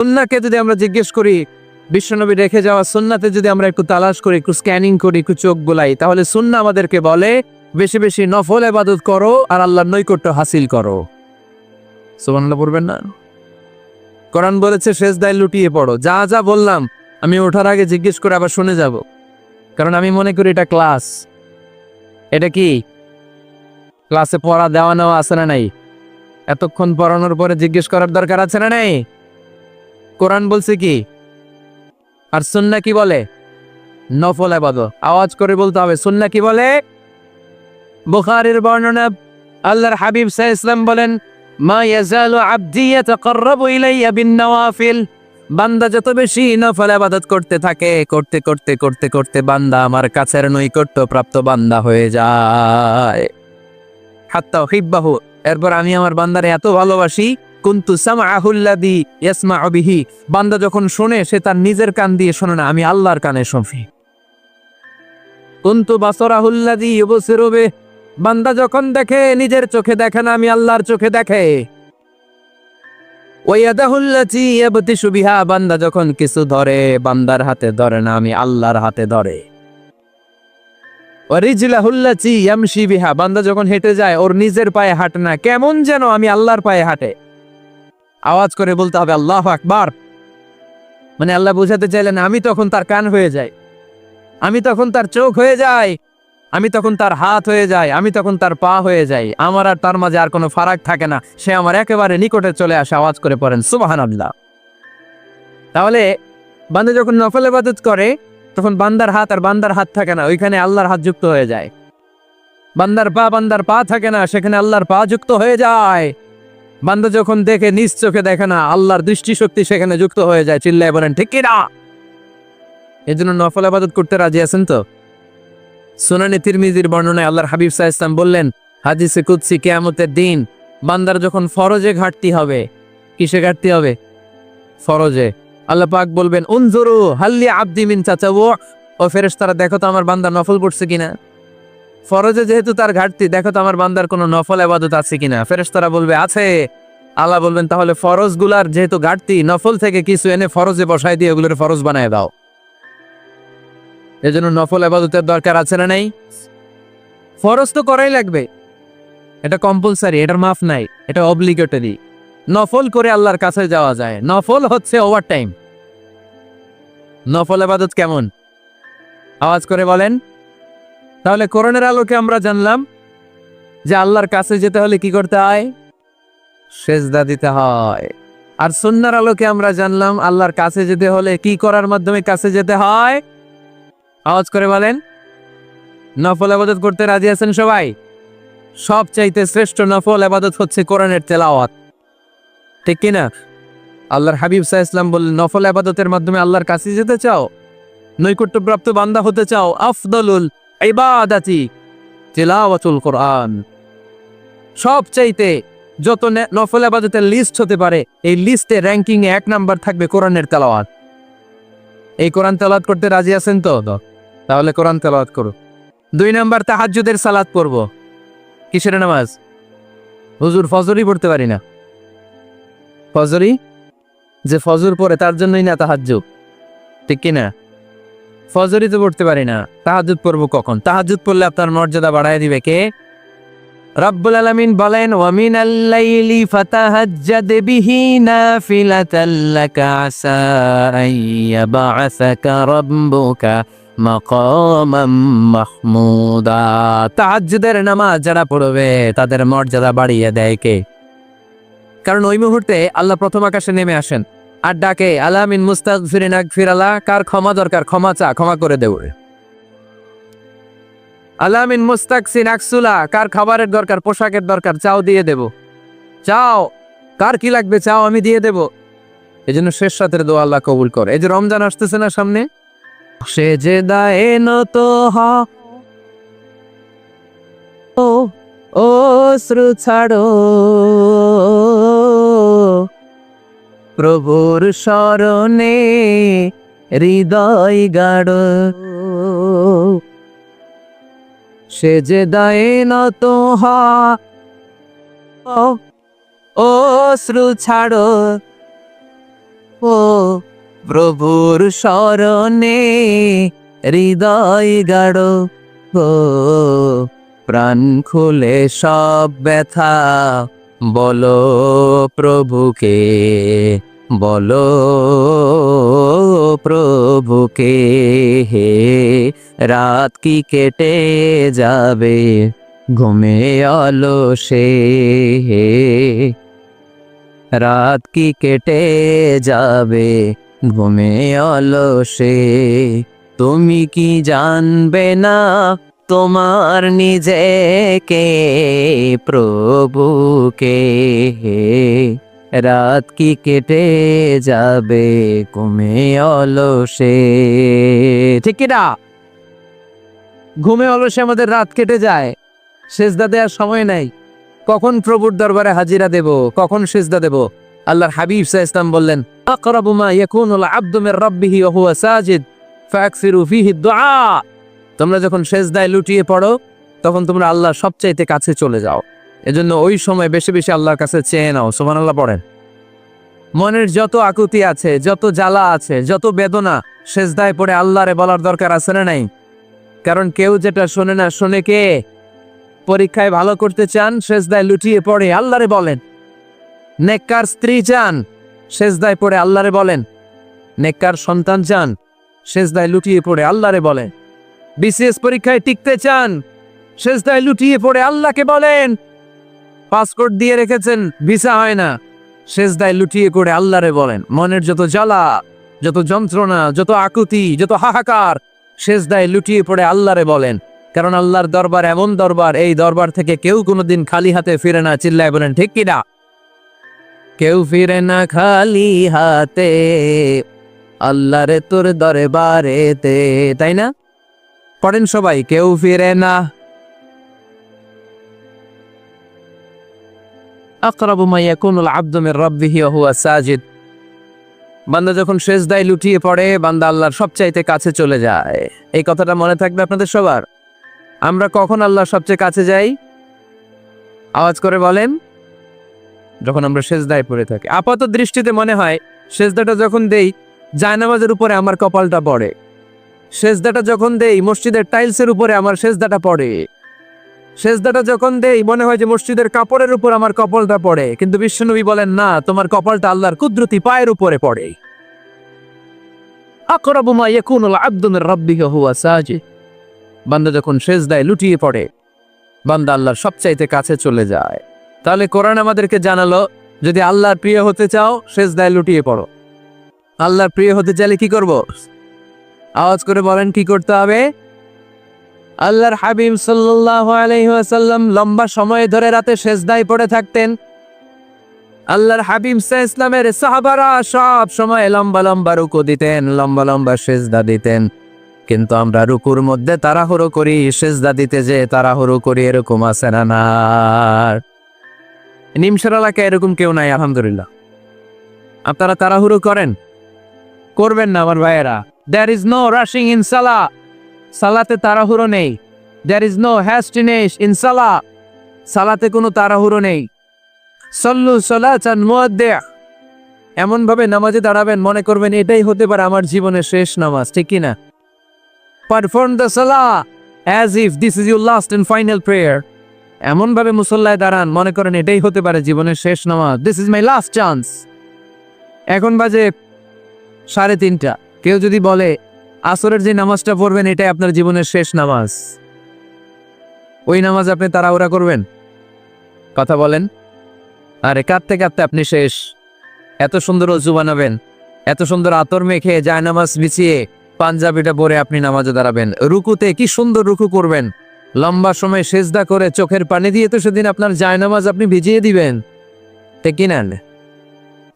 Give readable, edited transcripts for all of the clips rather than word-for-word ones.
সুন্নাহকে যদি আমরা জিজ্ঞেস করি, বিশ্বনবী রেখে যাওয়া সুন্নাতে যদি আমরা একটু তালাশ করি, একটু স্ক্যানিং করি, একটু চোখ বুলাই, তাহলে সুন্নাহ আমাদেরকে বলে বেশি বেশি নফল ইবাদত করো আর আল্লাহর নৈকট্য হাসিল করো। সুবহানাল্লাহ পড়বেন না? কোরআন বলেছে সেজদায় লুটিয়ে পড়ো। যা যা বললাম আমি ওঠার আগে জিজ্ঞেস করে আবার শুনে যাব, কারণ আমি মনে করি এটা ক্লাস। এটা কি ক্লাসে পড়া দেওয়া নেওয়া আছে না নাই? এতক্ষণ পড়ানোর পরে জিজ্ঞেস করার দরকার আছে না নাই? কোরআন বলছে কি আর সুন্নাহ কি বলে? নফল ইবাদত। আওয়াজ করে বলতে হবে, সুন্নাহ কি বলে? বুখারীর বর্ণনা, আল্লাহর হাবিব সাল্লাল্লাহু আলাইহি ওয়াসাল্লাম বলেন, মা ইয়াজালু আবদি ইয়াতাকাররাবু ইলাইয়া বিন নওয়াফিল। বান্দা যত বেশি নফল ইবাদত করতে থাকে, করতে করতে করতে করতে বান্দা আমার কাছের নৈকট্য প্রাপ্ত বান্দা হয়ে যায়। হাত্তা উহিব্বাহু, এরপর আমি আমার বান্দারে এত ভালোবাসি, কুনতু সামআহুল্লাযী ইয়াসমাউ বিহি। বান্দা যখন শোনে সে তার নিজের কান দিয়ে শোনে না, আমি আল্লাহর কানে শুনি। কুনতু বাসারাহুল্লাযী ইউবসিরু বিহি। বান্দা যখন দেখে নিজের চোখে দেখে না, আমি আল্লাহর চোখে দেখে। ওয়ায়াদাহুল্লাতী ইয়াবতিশু বিহা। বান্দা যখন কিছু ধরে বান্দার হাতে ধরে না, আমি আল্লাহর হাতে ধরে। ওয়ারিজলাহুল্লাতী ইয়ামশি বিহা। বান্দা যখন হেঁটে যায় ওর নিজের পায়ে হাঁটে না, কেমন যেন আমি আল্লাহর পায়ে হাঁটে। আওয়াজ করে বলতে হবে আল্লাহু আকবার। মানে আল্লাহ বোঝাতে চাইলেন আমি তখন তার কান হয়ে যাই, আমি তখন তার চোখ হয়ে যাই, আমি তখন তার হাত হয়ে যাই, আমি তখন তার পা হয়ে যাই। আমার আর তার মাঝে আর কোনো ফারাক থাকে না, সে আমার একেবারে নিকটে চলে আসে। আওয়াজ করে পড়েন সুবহানাল্লাহ। তাহলে বান্দা যখন নফল ইবাদত করে তখন বান্দার হাত আর বান্দার হাত থাকে না, ওইখানে আল্লাহর হাত যুক্ত হয়ে যায়। বান্দার পা থাকে না, সেখানে আল্লাহর পা যুক্ত হয়ে যায়। বান্দা যখন দেখে নিজ চোখে দেখে না, আল্লাহর দৃষ্টিশক্তি সেখানে যুক্ত হয়ে যায়। চিল্লায় বলেন ঠিক কি না? এজন্য নফল ইবাদত করতে রাজি আছেন তো? সুনানে তিরমিজির বর্ণনায় আল্লাহর হাবিব সাল্লাল্লাহু আলাইহি ওয়াসাল্লাম বললেন, হাদিসে কুদসি, কিয়ামতের দিন বান্দার যখন ফরজে ঘাটতি হবে, কিসে ঘাটতি হবে? ফরজে। আল্লাহ পাক বলবেন, উনজুরু হাল্লি আবদি মিন তাতাওয়ু। ও ফেরেশতারা দেখো তো আমার বান্দা নফল পড়ছে কিনা। ফরজে যেহেতু তার ঘাটতি, দেখো তো আমার বান্দার কোনো নফল ইবাদত আছে কিনা। ফেরেশতারা বলবে আছে। আল্লাহ বলবেন তাহলে ফরজগুলার যেহেতু ঘাটতি, নফল থেকে কিছু এনে ফরজে বসায় দিয়ে ওগুলোর ফরজ বানায় দাও। এজন্য নফল ইবাদতের দরকার আছে না নাই? ফরজ তো করাই লাগবে, এটা কম্পালসারি, এটার মাফ নাই, এটা অব্লিগেটরি। নফল করে আল্লাহর কাছে যাওয়া যায়। নফল হচ্ছে ওভার টাইম। নফল ইবাদত কেমন? আওয়াজ করে বলেন। তাহলে কোরআনের আলোকে আমরা জানলাম যে আল্লাহর কাছে যেতে হলে কি করতে হয়? সেজদা দিতে হয়। আর সুন্নাহর আলোকে আমরা জানলাম আল্লাহর কাছে যেতে হলে কি করার মাধ্যমে কাছে যেতে হয়? আওয়াজ করে বলেন। নফল ইবাদত করতে রাজি আছেন সবাই? সবচাইতে শ্রেষ্ঠ নফল ইবাদত হচ্ছে কোরআনের তেলাওয়াত, ঠিক কি না? আল্লাহর হাবিব সাল্লাল্লাহু আলাইহি ওয়াসাল্লাম বললেন, নফল ইবাদতের মাধ্যমে আল্লাহর কাছে যেতে চাও, নৈকট্যপ্রাপ্ত বান্দা হতে চাও, আফদলুল ইবাদাতি তিলাওয়াতুল কোরআন। সবচাইতে যত নফল ইবাদতের লিস্ট হতে পারে, এই লিস্টে র্যাঙ্কিং এ 1 নাম্বার থাকবে কোরআনের তেলাওয়াত। এই কোরআন তেলাওয়াত করতে রাজি আছেন তো? তাহলে কোরআন তেলাওয়াত করো। 2 নাম্বার তাহাজ্জুদের সালাত পড়ব। কিসের নামাজ? হুজুর ফজরই পড়তে পারি না। ফজরই যে ফজর পড়ে তার জন্যই না তাহাজ্জুদ, ঠিক কি না? ফজরই তো পড়তে পারি না, তাহাজ্জুদ পড়বো কখন? তাহাজ্জুদ পড়লে আপনার মর্যাদা বাড়ায় দিবে কে? রব্বুল আলামিন বলেন, ওয়া মিনাল লাইলি ফাতাহাজ্জাদ বিহি নাফিলাতাল লাকা আসা আইয়াবাসাকা রাব্বুকা মাকামাম মাহমুদা। তাহাজ্জুদের নামাজ যারা পড়বে তাদের মর্যাদা বাড়িয়ে দেয় কে? কারণ ওই মুহূর্তে আল্লাহ প্রথম আকাশে নেমে আসেন আর ডাকে, আলা মিন মুস্তাগফিরিন আগফিরালা। কার ক্ষমা দরকার? ক্ষমা চা, ক্ষমা করে দেব। আলা মিন মুস্তাকসিন আকসুলা। কার খাবারের দরকার, পোশাকের দরকার, চাও দিয়ে দেব। চাও, কার কি লাগবে চাও, আমি দিয়ে দেব। এজন্য শেষ রাতের দোয়া আল্লাহ কবুল করে। এই যে রমজান আসতেছে না সামনে, সেজদায়ে নত হও, অশ্রু ছাড়ো, প্রভুর শরণে হৃদয় গাড়। সেজদায়ে নত হও, অশ্রু ছাড়ো, ও প্রভুর শরণে হৃদয় গাঢ়, ও প্রাণ খুলে সব ব্যথা বলো প্রভুকে, বলো প্রভুকে। হে রাত কি কেটে যাবে ঘুমে অলসে, হে রাত কি কেটে যাবে ঘুমে অলসে। তুমি কি জানবে না তোমার নিজেকে প্রভুকে, রাত কি কেটে যাবে ঘুমে অলসে। ঠিক কি না? ঘুমে অলসে আমাদের রাত কেটে যায়, সেজদা দেওয়ার সময় নাই। কখন প্রভুর দরবারে হাজিরা দেব, কখন সেজদা দেব? আল্লাহর হাবিব সাল্লাল্লাহু আলাইহি ওয়াসাল্লাম বললেন, আকরাবু মা ইয়াকুনুল আবদু মির রাব্বিহি ওয়া হুয়া সাজিদ ফাকসিরু ফীহি দুআ। তোমরা যখন সেজদায় লুটিয়ে পড়ো তখন তোমরা আল্লাহর সবচাইতে কাছে চলে যাও, এজন্য ওই সময় বেশি বেশি আল্লাহর কাছে চেয়ে নাও। সুবহানাল্লাহ পড়েন। মনের যত আকুতি আছে, যত জ্বালা আছে, যত বেদনা, সেজদায় পড়ে আল্লাহরে বলার দরকার আছে না নাই? কারণ কেউ যেটা শোনে না, শোনে কে? পরীক্ষায় ভালো করতে চান, সেজদায় লুটিয়ে পড়ে আল্লাহরে বলেন। নেককার স্ত্রী চান, সেজদায় পড়ে আল্লাহরে বলেন। নেককার সন্তান চান, সেজদায় লুটিয়ে পড়ে আল্লাহরে বলেন। বিসিএস পরীক্ষায় টিকতে চান, সেজদায় লুটিয়ে পড়ে আল্লাহকে বলেন। পাসপোর্ট দিয়ে রেখেছেন, ভিসা হয় না, সেজদায় লুটিয়ে পড়ে আল্লাহরে বলেন। মনের যত জ্বালা, যত যন্ত্রণা, যত আকুতি, যত হাহাকার, সেজদায় লুটিয়ে পড়ে আল্লাহরে বলেন। কারণ আল্লাহর দরবার এমন দরবার, এই দরবার থেকে কেউ কোনোদিন খালি হাতে ফিরে না। চিল্লায় বলেন ঠিক কিনা? কেউ ফিরে না খালি হাতে আল্লাহরে তোর দরবারেতে, তাই না? পড়েন সবাই, কেউ ফিরে না। আকরাবু মা ইয়াকুনুল আবদু মির রাব্বিহি ওয়া হুয়া সাজিদ। বান্দা যখন সেজদায় লুটিয়ে পড়ে, বান্দা আল্লাহর সবচাইতে কাছে চলে যায়। এই কথাটা মনে থাকবে আপনাদের সবার। আমরা কখন আল্লাহর সবচেয়ে কাছে যাই? আওয়াজ করে বলেন। যখন আমরা সেজদায় পড়ে থাকি। আপাত দৃষ্টিতে মনে হয় সেজদাটা যখন দেই জায়নামাজের উপরে আমার কপালটা পড়ে, সেজদাটা যখন দেই মসজিদের টাইলসের উপরে আমার সেজদাটা পড়ে, সেজদাটা যখন দেই মনে হয় যে মসজিদের কাপড়ের উপর আমার কপালটা পড়ে। কিন্তু বিশ্বনবী বলেন না, তোমার কপালটা আল্লাহর কুদরতি পায়ের উপরে পড়ে। আকরাবু মা ইয়াকুনুল আবদু মির রাব্বিহি ওয়া হুয়া সাজিদ। বান্দা যখন সেজদায় লুটিয়ে পড়ে, বান্দা আল্লাহর সবচাইতে কাছে চলে যায়। তাহলে কোরআন আমাদেরকে জানালো, যদি আল্লাহর প্রিয় হতে চাও সেজদায় লুটিয়ে পড়ো। আল্লাহর প্রিয় হতে চাইলে কি করব? আওয়াজ করে বলেন কি করতে হবে? আল্লাহর হাবিব সাল্লাল্লাহু আলাইহি ওয়াসাল্লাম লম্বা সময় ধরে রাতে সেজদায় পড়ে থাকতেন। আল্লাহর হাবিব সাল্লাল্লাহু আলাইহি ওয়াসাল্লামের সাহাবারা সব সময় লম্বা লম্বা রুকু দিতেন, লম্বা লম্বা সেজদা দিতেন। কিন্তু আমরা রুকুর মধ্যে তাড়াহুড়ো করি, সেজদা দিতে যে তাড়াহুড়ো করি, এরকম আছে না? না, নিমসার এলাকায় এরকম কেউ নাই আলহামদুলিল্লাহ। আপনারা তাড়াহুড়ো করেন? করবেন না আমার ভাইয়েরা। There is no rushing in salah. সালাতে তাড়াহুড়ো নেই। There is no hastiness in salah. সালাতে কোনো তাড়াহুড়ো নেই। সল্লু সালাতান মুআদ্দিআ। এমন ভাবে নামাজে দাঁড়াবেন মনে করবেন এটাই হতে পারে আমার জীবনের শেষ নামাজ, ঠিক কি না? Perform the salah as if this is your last and final prayer. এমন ভাবে মুসল্লায় দাঁড়ান মনে করেন এটাই হতে পারে জীবনের শেষ নামাজ। This is my last chance. এখন বাজে 3:30। কেউ যদি বলে আসরের যে নামাজটা পড়বেন এটাই আপনার জীবনের শেষ নামাজ, ওই নামাজ আপনি তাড়াহুড়া করবেন? কথা বলেন। আরে কাঁদতে কাঁদতে আপনি শেষ। এত সুন্দর ওযু বানাবেন, এত সুন্দর আতর মেখে জায়নামাজ বিছিয়ে পাঞ্জাবিটা পরে আপনি নামাজে দাঁড়াবেন। রুকুতে কি সুন্দর রুকু করবেন, লম্বা সময় সেজদা করে চোখের পানি দিয়ে তো সেদিন আপনার জায়নামাজ আপনি ভিজিয়ে দিবেন, ঠিক কি না?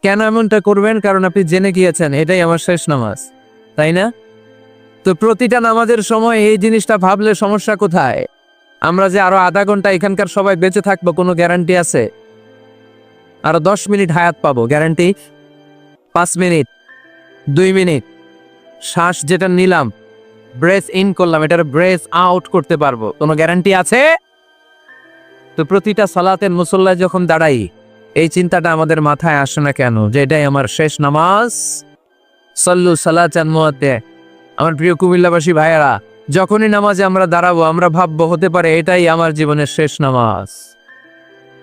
কেন এমনটা করবেন? কারণ আপনি জেনে গিয়েছেন এটাই আমার শেষ নামাজ, তাই না? তো প্রতিটা নামাজের সময় এই জিনিসটা ভাবলে সমস্যা কোথায়? আমরা যে আরো আধা ঘন্টা এখানকার সবাই বেঁচে থাকবো কোনো গ্যারান্টি আছে? আরো 10 মিনিট হায়াত পাবো, গ্যারান্টি? 5 মিনিট, 2 মিনিট শ্বাস যেটা নিলাম, ব্রেথ ইন করলাম, এটার ব্রেথ আউট করতে পারবো, কোনো গ্যারান্টি আছে? তো প্রতিটা সালাতের মুসল্লায় যখন দাঁড়াই এই চিন্তাটা আমাদের মাথায় আসে না কেন যে এটাই আমার শেষ নামাজ? সাল্লু সালাতান মুআদ্দিন। আমার প্রিয় কুমিল্লাবাসী ভাইয়েরা, যখনই নামাজে আমরা দাঁড়াবো আমরা ভাববো হতে পারে এটাই আমার জীবনের শেষ নামাজ,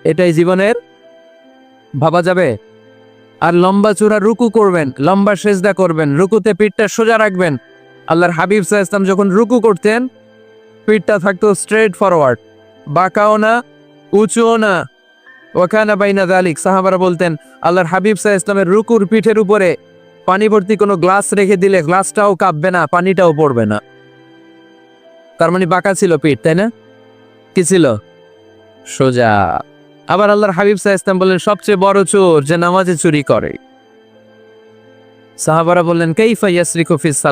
এটাই জীবনের, ভাবা যাবে? আর লম্বা চূড়া রুকু করবেন, লম্বা সেজদা করবেন, রুকুতে পিঠটা সোজা রাখবেন। আল্লাহর হাবিব সাল্লাল্লাহু আলাইহি ওয়াসাল্লাম যখন রুকু করতেন পিঠটা থাকতো স্ট্রেট ফরওয়ার্ড, বাঁকাও না উঁচুও না। ওয়াকানা বাইনা যালিক। সাহাবারা বলতেন আল্লাহর হাবিব সাল্লাল্লাহু আলাইহি ওয়াসাল্লামের রুকুর পিঠের উপরে পানি ভর্তি কোনো গ্লাস রেখে দিলে গ্লাসটাও কাঁপবে না, পানিটাও পড়বে না। তার মানে বাঁকা ছিল পিঠ, তাই না? কি ছিল? সোজা। আবার আল্লাহর হাবিব সাল্লাল্লাহু আলাইহি ওয়াসাল্লাম বললেন সবচেয়ে বড় চোর যে নামাজে চুরি করে। সাহাবারা বললেন কাইফা ইয়াসরিকু ফিস সালাত।